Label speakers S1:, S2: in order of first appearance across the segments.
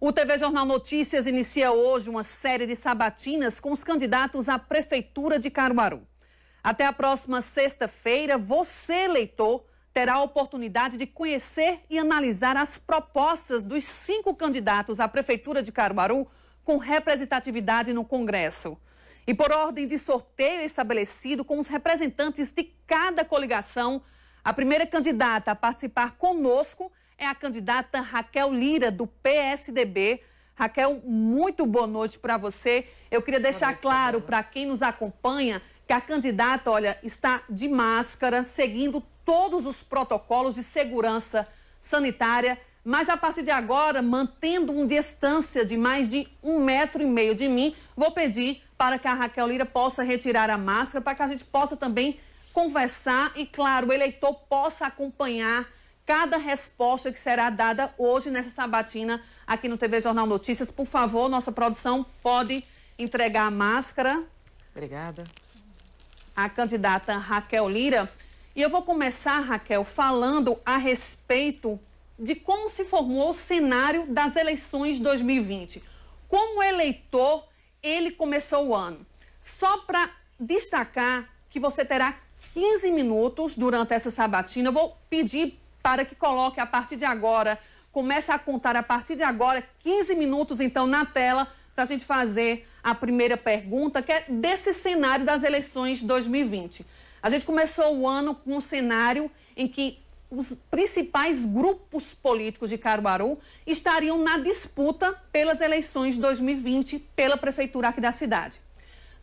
S1: O TV Jornal Notícias inicia hoje uma série de sabatinas com os candidatos à Prefeitura de Caruaru. Até a próxima sexta-feira, você, eleitor, terá a oportunidade de conhecer e analisar as propostas dos 5 candidatos à Prefeitura de Caruaru com representatividade no Congresso. E por ordem de sorteio estabelecido com os representantes de cada coligação, a primeira candidata a participar conosco é a candidata Raquel Lira, do PSDB. Raquel, muito boa noite para você. Eu queria deixar claro para quem nos acompanha que a candidata, olha, está de máscara, seguindo todos os protocolos de segurança sanitária, mas a partir de agora, mantendo uma distância de mais de 1,5 metro de mim, vou pedir para que a Raquel Lira possa retirar a máscara, para que a gente possa também conversar e, claro, o eleitor possa acompanhar cada resposta que será dada hoje nessa sabatina aqui no TV Jornal Notícias. Por favor, nossa produção pode entregar a máscara.
S2: Obrigada.
S1: A candidata Raquel Lira. E eu vou começar, Raquel, falando a respeito de como se formou o cenário das eleições 2020. Como eleitor, ele começou o ano. Só para destacar que você terá 15 minutos durante essa sabatina. Eu vou pedir para que coloque a partir de agora, comece a contar a partir de agora, 15 minutos então na tela, para a gente fazer a primeira pergunta, que é desse cenário das eleições 2020. A gente começou o ano com um cenário em que os principais grupos políticos de Caruaru estariam na disputa pelas eleições 2020 pela prefeitura aqui da cidade.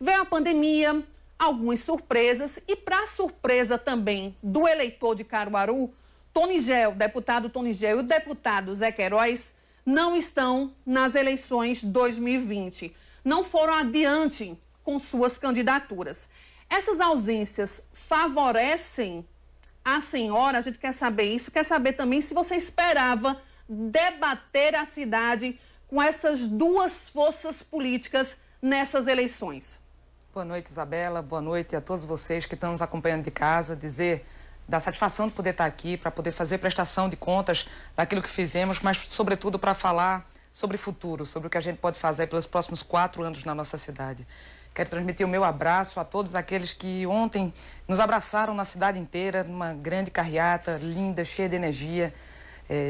S1: Veio a pandemia, algumas surpresas e, para surpresa também do eleitor de Caruaru, deputado Tony Gel e o deputado Zé Queiroz não estão nas eleições 2020. Não foram adiante com suas candidaturas. Essas ausências favorecem a senhora? A gente quer saber isso. Quer saber também se você esperava debater a cidade com essas duas forças políticas nessas eleições.
S2: Boa noite, Isabela. Boa noite a todos vocês que estão nos acompanhando de casa. Dizer da satisfação de poder estar aqui, para poder fazer prestação de contas daquilo que fizemos, mas, sobretudo, para falar sobre futuro, sobre o que a gente pode fazer pelos próximos 4 anos na nossa cidade. Quero transmitir o meu abraço a todos aqueles que ontem nos abraçaram na cidade inteira, numa grande carreata, linda, cheia de energia,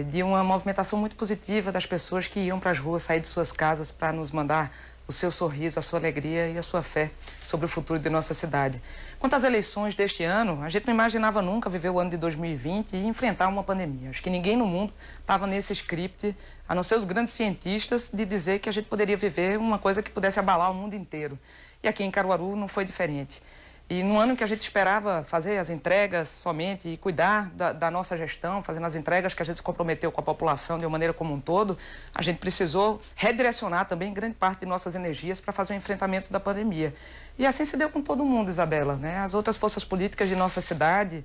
S2: de uma movimentação muito positiva das pessoas que iam para as ruas, sair de suas casas para nos mandar o seu sorriso, a sua alegria e a sua fé sobre o futuro de nossa cidade. Quanto às eleições deste ano, a gente não imaginava nunca viver o ano de 2020 e enfrentar uma pandemia. Acho que ninguém no mundo estava nesse script, a não ser os grandes cientistas, de dizer que a gente poderia viver uma coisa que pudesse abalar o mundo inteiro. E aqui em Caruaru não foi diferente. E no ano que a gente esperava fazer as entregas somente e cuidar da nossa gestão, fazendo as entregas que a gente se comprometeu com a população de uma maneira como um todo, a gente precisou redirecionar também grande parte de nossas energias para fazer o enfrentamento da pandemia. E assim se deu com todo mundo, Isabela, né? As outras forças políticas de nossa cidade,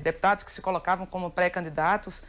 S2: deputados que se colocavam como pré-candidatos,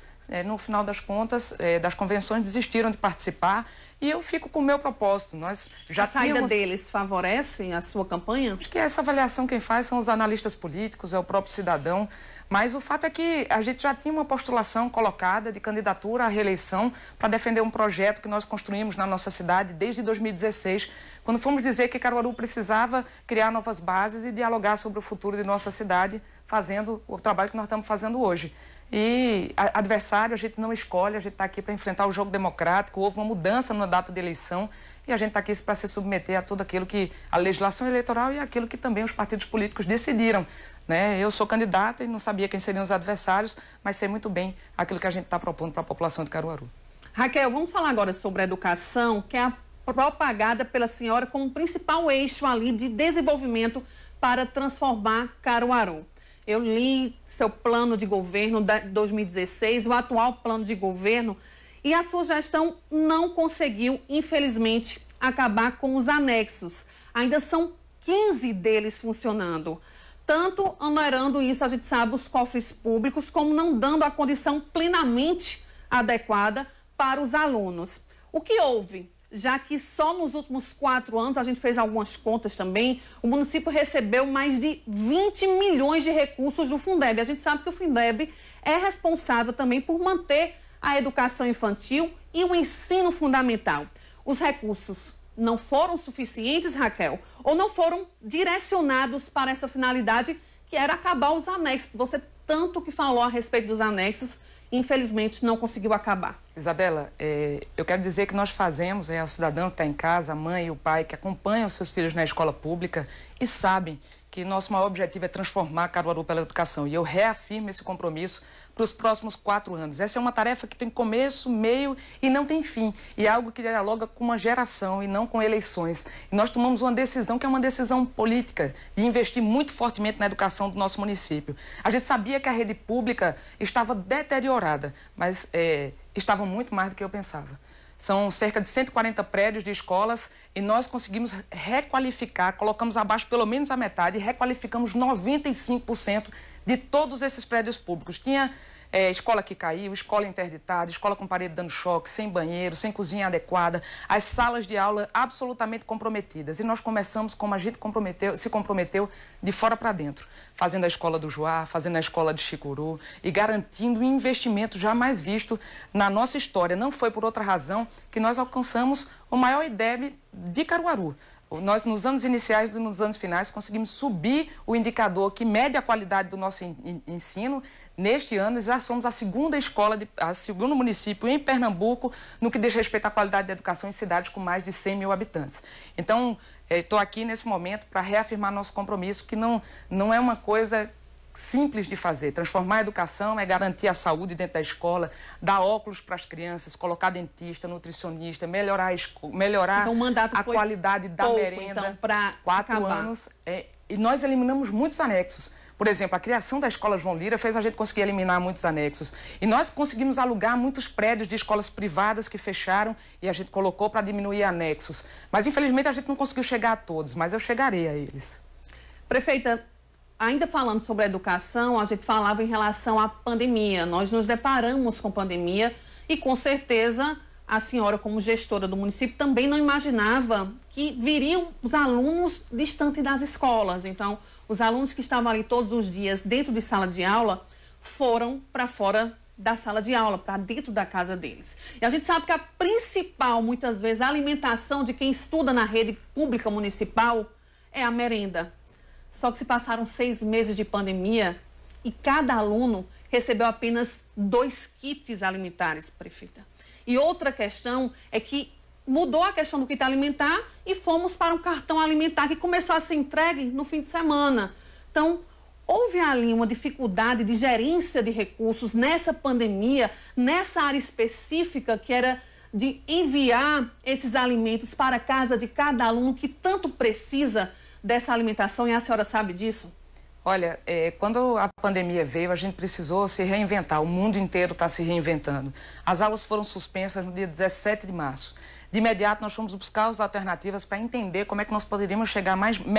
S2: no final das contas, das convenções, desistiram de participar. E eu fico com o meu propósito. Nós já
S1: a saída deles favorece a sua campanha?
S2: Acho que essa avaliação quem faz são os analistas políticos, é o próprio cidadão. Mas o fato é que a gente já tinha uma postulação colocada de candidatura à reeleição para defender um projeto que nós construímos na nossa cidade desde 2016, quando fomos dizer que Caruaru precisava criar novas bases e dialogar sobre o futuro de nossa cidade, fazendo o trabalho que nós estamos fazendo hoje. E adversário a gente não escolhe, a gente está aqui para enfrentar o jogo democrático. Houve uma mudança na data de eleição e a gente está aqui para se submeter a tudo aquilo que a legislação eleitoral e aquilo que também os partidos políticos decidiram, né? Eu sou candidata e não sabia quem seriam os adversários, mas sei muito bem aquilo que a gente está propondo para a população de Caruaru.
S1: Raquel, vamos falar agora sobre a educação, que é a propagada pela senhora como principal eixo ali de desenvolvimento para transformar Caruaru. Eu li seu plano de governo de 2016, o atual plano de governo, e a sua gestão não conseguiu, infelizmente, acabar com os anexos. Ainda são 15 deles funcionando. Tanto onerando isso, a gente sabe, os cofres públicos, como não dando a condição plenamente adequada para os alunos. O que houve? Já que só nos últimos 4 anos, a gente fez algumas contas também, o município recebeu mais de 20 milhões de recursos do Fundeb. A gente sabe que o Fundeb é responsável também por manter a educação infantil e o ensino fundamental. Os recursos não foram suficientes, Raquel, ou não foram direcionados para essa finalidade, que era acabar os anexos. Você tanto que falou a respeito dos anexos, infelizmente não conseguiu acabar.
S2: Isabela, eu quero dizer que nós fazemos, o cidadão que está em casa, a mãe e o pai que acompanham os seus filhos na escola pública e sabem que nosso maior objetivo é transformar Caruaru pela educação. E eu reafirmo esse compromisso para os próximos 4 anos. Essa é uma tarefa que tem começo, meio e não tem fim. E é algo que dialoga com uma geração e não com eleições. E nós tomamos uma decisão que é uma decisão política, de investir muito fortemente na educação do nosso município. A gente sabia que a rede pública estava deteriorada, mas estava muito mais do que eu pensava. São cerca de 140 prédios de escolas e nós conseguimos requalificar, colocamos abaixo pelo menos a metade e requalificamos 95% de todos esses prédios públicos. Tinha escola que caiu, escola interditada, escola com parede dando choque, sem banheiro, sem cozinha adequada, as salas de aula absolutamente comprometidas. E nós começamos como a gente se comprometeu de fora para dentro, fazendo a escola do Joá, fazendo a escola de Chicuru e garantindo um investimento jamais visto na nossa história. Não foi por outra razão que nós alcançamos o maior IDEB de Caruaru. Nós, nos anos iniciais e nos anos finais, conseguimos subir o indicador que mede a qualidade do nosso ensino. Neste ano, já somos a segunda segundo município em Pernambuco no que diz respeito à qualidade da educação em cidades com mais de 100 mil habitantes. Então, estou aqui nesse momento para reafirmar nosso compromisso, que não é uma coisa simples de fazer. Transformar a educação é garantir a saúde dentro da escola, dar óculos para as crianças, colocar dentista, nutricionista, melhorar então, a qualidade da merenda.
S1: Então, para
S2: 4 anos. E nós eliminamos muitos anexos. Por exemplo, a criação da Escola João Lira fez a gente conseguir eliminar muitos anexos. E nós conseguimos alugar muitos prédios de escolas privadas que fecharam e a gente colocou para diminuir anexos. Mas, infelizmente, a gente não conseguiu chegar a todos, mas eu chegarei a eles.
S1: Prefeita, ainda falando sobre a educação, a gente falava em relação à pandemia. Nós nos deparamos com pandemia e, com certeza, a senhora, como gestora do município, também não imaginava que viriam os alunos distantes das escolas. Então, os alunos que estavam ali todos os dias dentro de sala de aula foram para fora da sala de aula, para dentro da casa deles. E a gente sabe que a principal, muitas vezes, a alimentação de quem estuda na rede pública municipal é a merenda. Só que se passaram 6 meses de pandemia e cada aluno recebeu apenas 2 kits alimentares, prefeita. E outra questão é que mudou a questão do kit alimentar e fomos para um cartão alimentar que começou a ser entregue no fim de semana. Então, houve ali uma dificuldade de gerência de recursos nessa pandemia, nessa área específica que era de enviar esses alimentos para a casa de cada aluno que tanto precisa dessa alimentação, e a senhora sabe disso?
S2: Olha, quando a pandemia veio, a gente precisou se reinventar. O mundo inteiro está se reinventando. As aulas foram suspensas no dia 17 de março. De imediato, nós fomos buscar as alternativas para entender como é que nós poderíamos chegar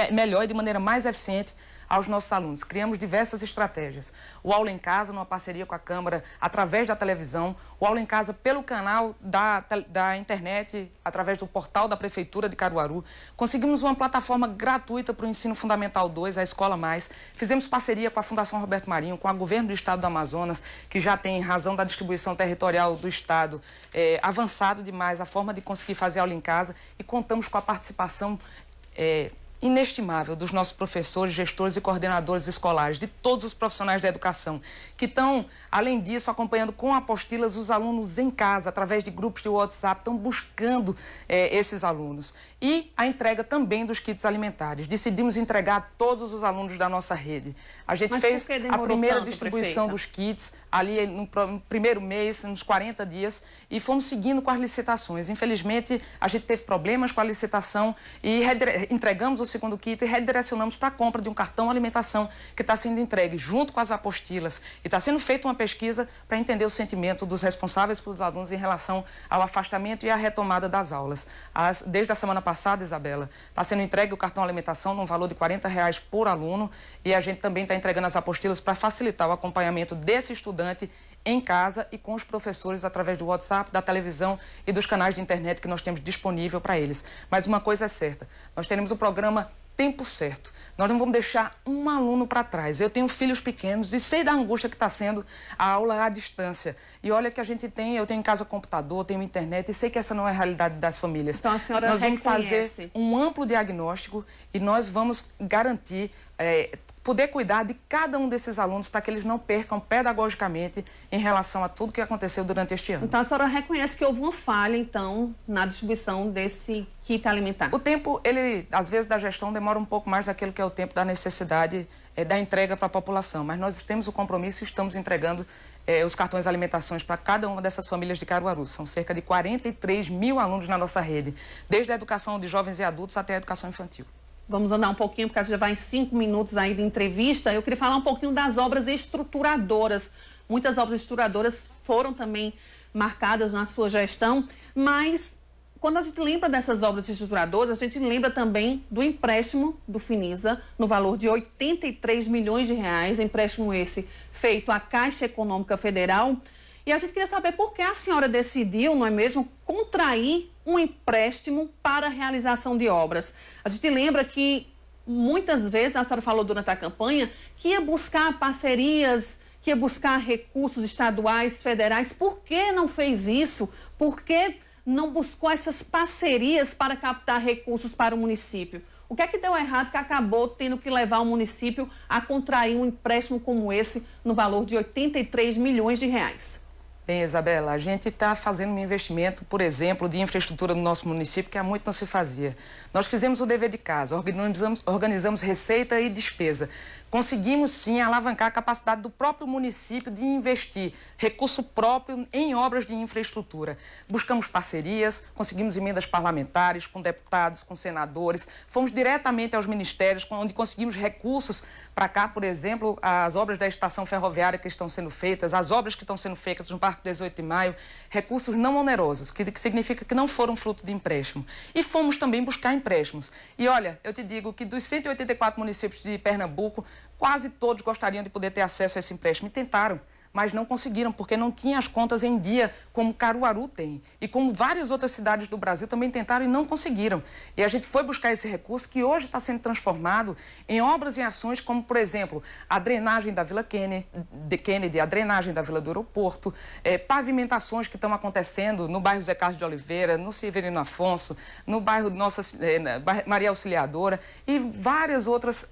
S2: melhor e de maneira mais eficiente aos nossos alunos. Criamos diversas estratégias. O Aula em Casa, numa parceria com a Câmara, através da televisão. O Aula em Casa pelo canal da internet, através do portal da Prefeitura de Caruaru. Conseguimos uma plataforma gratuita para o Ensino Fundamental 2, a Escola Mais. Fizemos parceria com a Fundação Roberto Marinho, com o Governo do Estado do Amazonas, que já tem, em razão da distribuição territorial do Estado, avançado demais a forma de conseguir fazer aula em casa, e contamos com a participação inestimável dos nossos professores, gestores e coordenadores escolares, de todos os profissionais da educação, que estão, além disso, acompanhando com apostilas os alunos em casa, através de grupos de WhatsApp, estão buscando esses alunos. E a entrega também dos kits alimentares. Decidimos entregar a todos os alunos da nossa rede. A gente fez a primeira distribuição dos kits ali no primeiro mês, nos 40 dias, e fomos seguindo com as licitações. Infelizmente, a gente teve problemas com a licitação e entregamos o segundo kit e redirecionamos para a compra de um cartão alimentação que está sendo entregue junto com as apostilas. E está sendo feita uma pesquisa para entender o sentimento dos responsáveis pelos alunos em relação ao afastamento e à retomada das aulas. Desde a semana passada, Isabela, está sendo entregue o cartão alimentação num valor de R$40 por aluno, e a gente também está entregando as apostilas para facilitar o acompanhamento desse estudante em casa e com os professores através do WhatsApp, da televisão e dos canais de internet que nós temos disponível para eles. Mas uma coisa é certa, nós teremos um programa tempo certo. Nós não vamos deixar um aluno para trás. Eu tenho filhos pequenos e sei da angústia que está sendo a aula à distância. E olha que a gente tem, eu tenho em casa computador, tenho internet e sei que essa não é a realidade das famílias.
S1: Então a senhora
S2: nós vamos
S1: reconhece.
S2: fazer um amplo diagnóstico e nós vamos garantir poder cuidar de cada um desses alunos para que eles não percam pedagogicamente em relação a tudo que aconteceu durante este ano.
S1: Então a senhora reconhece que houve uma falha, então, na distribuição desse kit alimentar?
S2: O tempo, ele, às vezes, da gestão demora um pouco mais daquilo que é o tempo da necessidade da entrega para a população, mas nós temos o compromisso e estamos entregando os cartões alimentações para cada uma dessas famílias de Caruaru. São cerca de 43 mil alunos na nossa rede, desde a educação de jovens e adultos até a educação infantil.
S1: Vamos andar um pouquinho, porque a gente já vai em 5 minutos aí de entrevista. Eu queria falar um pouquinho das obras estruturadoras. Muitas obras estruturadoras foram também marcadas na sua gestão, mas quando a gente lembra dessas obras estruturadoras, a gente lembra também do empréstimo do Finisa, no valor de 83 milhões de reais, empréstimo esse feito à Caixa Econômica Federal. E a gente queria saber por que a senhora decidiu, não é mesmo, contrair um empréstimo para a realização de obras. A gente lembra que muitas vezes, a senhora falou durante a campanha, que ia buscar parcerias, que ia buscar recursos estaduais, federais. Por que não fez isso? Por que não buscou essas parcerias para captar recursos para o município? O que é que deu errado que acabou tendo que levar o município a contrair um empréstimo como esse no valor de 83 milhões de reais?
S2: Bem, Isabela, a gente está fazendo um investimento, por exemplo, de infraestrutura no nosso município que há muito não se fazia. Nós fizemos o dever de casa, organizamos receita e despesa. Conseguimos, sim, alavancar a capacidade do próprio município de investir recurso próprio em obras de infraestrutura. Buscamos parcerias, conseguimos emendas parlamentares com deputados, com senadores, fomos diretamente aos ministérios, onde conseguimos recursos para cá, por exemplo, as obras da estação ferroviária que estão sendo feitas, as obras que estão sendo feitas no Parque 18 de Maio, recursos não onerosos, que significa que não foram fruto de empréstimo. E fomos também buscar empréstimos. E olha, eu te digo que dos 184 municípios de Pernambuco, quase todos gostariam de poder ter acesso a esse empréstimo e tentaram, mas não conseguiram, porque não tinham as contas em dia, como Caruaru tem. E como várias outras cidades do Brasil também tentaram e não conseguiram. E a gente foi buscar esse recurso que hoje está sendo transformado em obras e ações como, por exemplo, a drenagem da Vila Kennedy, a drenagem da Vila do Aeroporto, pavimentações que estão acontecendo no bairro Zé Carlos de Oliveira, no Severino Afonso, no bairro Maria Auxiliadora e várias outras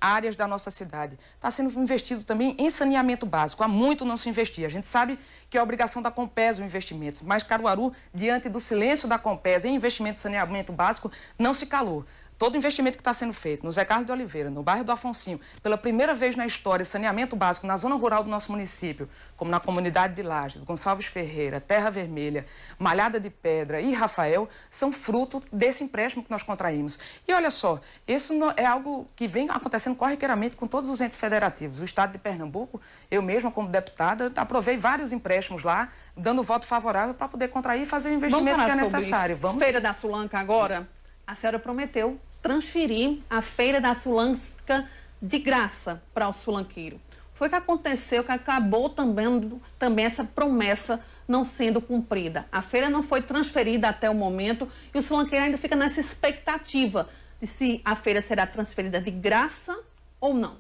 S2: áreas da nossa cidade. Está sendo investido também em saneamento básico. Há muito não se investia. A gente sabe que é a obrigação da Compes o investimento, mas Caruaru, diante do silêncio da Compes em investimento em saneamento básico, não se calou. Todo investimento que está sendo feito no Zé Carlos de Oliveira, no bairro do Afonsinho, pela primeira vez na história, saneamento básico na zona rural do nosso município, como na comunidade de Lages, Gonçalves Ferreira, Terra Vermelha, Malhada de Pedra e Rafael, são fruto desse empréstimo que nós contraímos. E olha só, isso é algo que vem acontecendo corriqueiramente com todos os entes federativos. O estado de Pernambuco, eu mesma como deputada, aprovei vários empréstimos lá, dando voto favorável para poder contrair e fazer o investimento que é necessário.
S1: Vamos. Feira da Sulanca agora, a senhora prometeu transferir a Feira da Sulanca de graça para o sulanqueiro. Foi que aconteceu que acabou também essa promessa não sendo cumprida. A feira não foi transferida até o momento e o sulanqueiro ainda fica nessa expectativa de se a feira será transferida de graça ou não.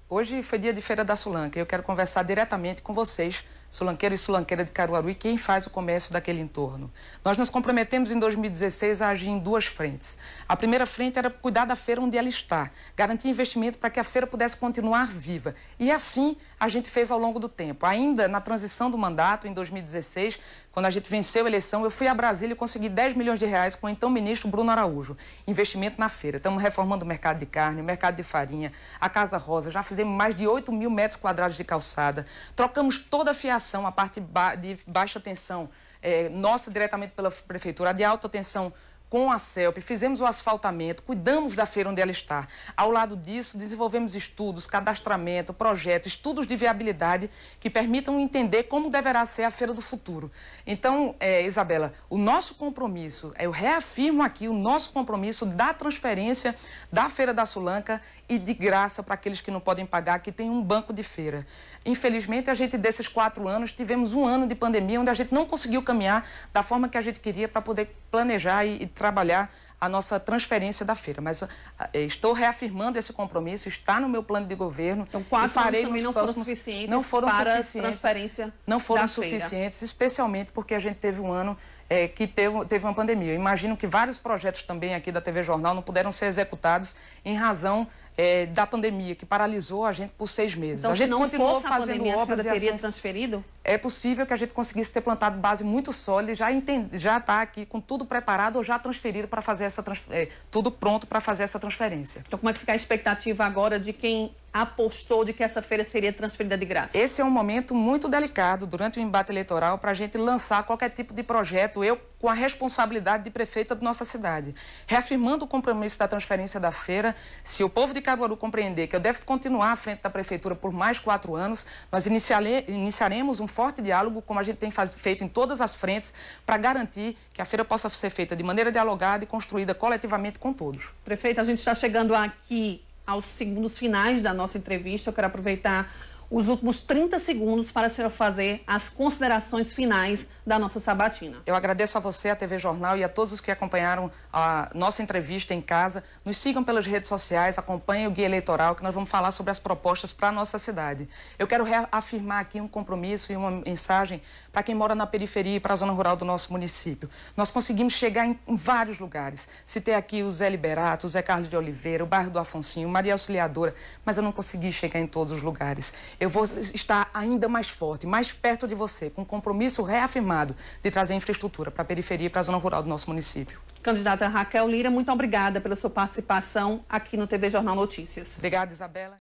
S2: Hoje foi dia de Feira da Sulanca e eu quero conversar diretamente com vocês, sulanqueiro e sulanqueira de Caruaru e quem faz o comércio daquele entorno. Nós nos comprometemos em 2016 a agir em duas frentes. A primeira frente era cuidar da feira onde ela está, garantir investimento para que a feira pudesse continuar viva. E assim a gente fez ao longo do tempo. Ainda na transição do mandato, em 2016, quando a gente venceu a eleição, eu fui a Brasília e consegui 10 milhões de reais com o então ministro Bruno Araújo. Investimento na feira. Estamos reformando o mercado de carne, o mercado de farinha, a Casa Rosa. Já fizemos mais de 8 mil metros quadrados de calçada. Trocamos toda a fiação, a parte de baixa tensão, nossa diretamente pela prefeitura, a de alta tensão com a CELP, fizemos o asfaltamento, cuidamos da feira onde ela está. Ao lado disso, desenvolvemos estudos, cadastramento, projetos, estudos de viabilidade que permitam entender como deverá ser a feira do futuro. Então, Isabela, o nosso compromisso, eu reafirmo aqui o nosso compromisso da transferência da Feira da Sulanca e de graça para aqueles que não podem pagar, que tem um banco de feira. Infelizmente, a gente, desses 4 anos, tivemos um ano de pandemia onde a gente não conseguiu caminhar da forma que a gente queria para poder planejar e trabalhar a nossa transferência da feira. Mas estou reafirmando esse compromisso, está no meu plano de governo.
S1: Então, 4 anos também não foram suficientes para a transferência
S2: Não foram
S1: da
S2: suficientes,
S1: feira.
S2: Especialmente porque a gente teve um ano que teve uma pandemia. Eu imagino que vários projetos também aqui da TV Jornal não puderam ser executados em razão da pandemia, que paralisou a gente por 6 meses.
S1: Então,
S2: a gente
S1: se não
S2: continuou
S1: fosse a
S2: fazendo
S1: pandemia,
S2: obras
S1: a senhora teria
S2: ações.
S1: transferido?
S2: É possível que a gente conseguisse ter plantado base muito sólida e já está aqui com tudo preparado ou já transferido para fazer tudo pronto para fazer essa transferência.
S1: Então, como é que fica a expectativa agora de quem apostou de que essa feira seria transferida de graça?
S2: Esse é um momento muito delicado durante o embate eleitoral para a gente lançar qualquer tipo de projeto, eu com a responsabilidade de prefeita de nossa cidade. Reafirmando o compromisso da transferência da feira, se o povo de Caruaru compreender que eu devo continuar à frente da prefeitura por mais 4 anos, nós iniciaremos um forte diálogo, como a gente tem feito em todas as frentes, para garantir que a feira possa ser feita de maneira dialogada e construída coletivamente com todos.
S1: Prefeita, a gente está chegando aqui aos segundos finais da nossa entrevista. Eu quero aproveitar os últimos 30 segundos para a senhora fazer as considerações finais da nossa sabatina.
S2: Eu agradeço a você, a TV Jornal e a todos os que acompanharam a nossa entrevista em casa. Nos sigam pelas redes sociais, acompanhem o Guia Eleitoral, que nós vamos falar sobre as propostas para a nossa cidade. Eu quero reafirmar aqui um compromisso e uma mensagem para quem mora na periferia e para a zona rural do nosso município. Nós conseguimos chegar em vários lugares. Citei aqui o Zé Liberato, o Zé Carlos de Oliveira, o bairro do Afonsinho, Maria Auxiliadora, mas eu não consegui chegar em todos os lugares. Eu vou estar ainda mais forte, mais perto de você, com um compromisso reafirmado de trazer infraestrutura para a periferia e para a zona rural do nosso município.
S1: Candidata Raquel Lira, muito obrigada pela sua participação aqui no TV Jornal Notícias.
S2: Obrigada, Isabela.